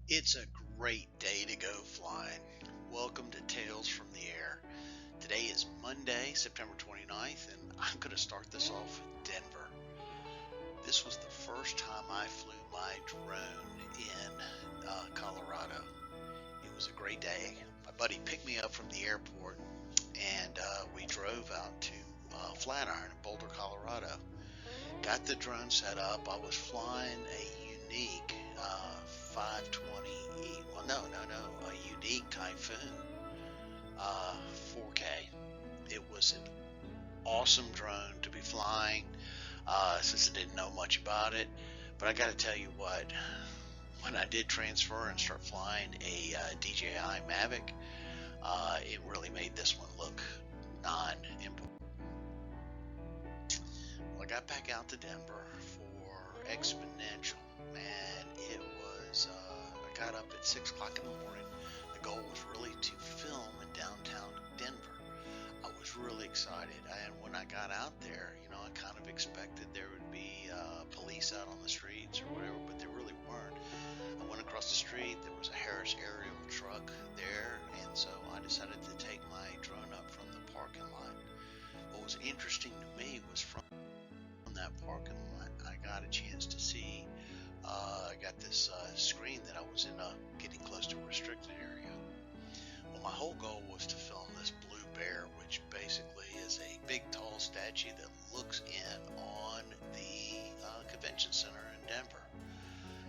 It's a great day to go flying. Welcome to Tales from the Air. Today is Monday, September 29th, and I'm going to start this off with Denver. This was the first time I flew my drone in Colorado. It was a great day. My buddy picked me up from the airport, and we drove out to Flatiron in Boulder, Colorado. Got the drone set up. I was flying a unique 520E. Well, no, a unique Typhoon 4K. It was an awesome drone to be flying since I didn't know much about it. But I got to tell you what, when I did transfer and start flying a DJI Mavic, it really made this one look non-important. Well, I got back out to Denver for Exponential, and it was, I got up at 6 o'clock in the morning. The goal was really to film in downtown Denver. I was really excited, and when I got out there, I kind of expected there would be police out on the streets or whatever, but there really weren't. I went across the street, there was a Harris aerial truck there, and so I decided to take my drone up from the parking lot. What was interesting to me was from that parking lot, I got a chance to see, I got this screen that I was in getting close to a restricted area. Well, my whole goal was to film this blue bear, which basically is a big tall statue that looks in on the convention center in Denver.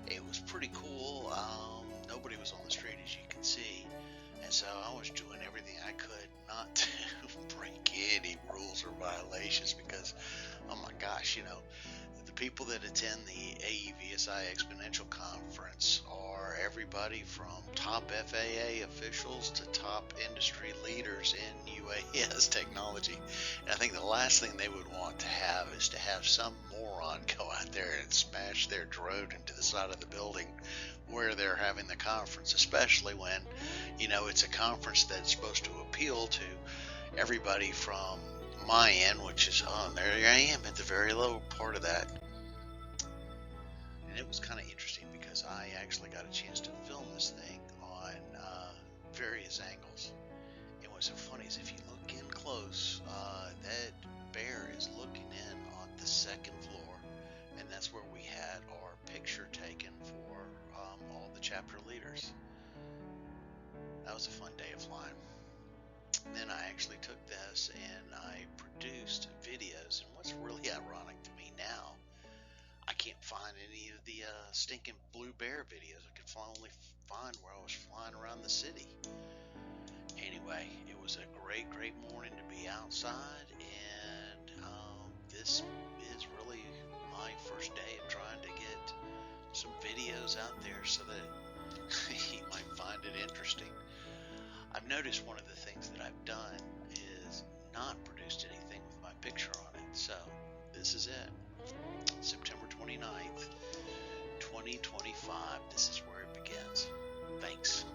It was pretty cool. Nobody was on the street, as you can see, and so I was doing everything I could not to break any rules or violations because, oh my gosh, the people that attend the AEVSI Exponential Conference are everybody from top FAA officials to top industry leaders in UAS technology. And I think the last thing they would want to have is to have some moron go out there and smash their drone into the side of the building where they're having the conference, especially when, it's a conference that's supposed to appeal to everybody from my end, which is, there I am at the very low part of that. And it was kind of interesting because I actually got a chance to film this thing on various angles. And what's so funny is if you look in close, that bear is looking in on the second floor, and that's where we had our picture taken for all the chapter leaders. That was a fun day of flying. And then I actually took this and I produced videos. And what's really ironic to me now, I can't find any of the stinking blue bear videos. I could only find where I was flying around the city. Anyway, it was a great, great morning to be outside, and this is really my first day of trying to get some videos out there so that you might find it interesting. I've noticed one of the things that I've done is not produced anything with my picture on it. So this is it. September 29th, 2025. This is where it begins. Thanks.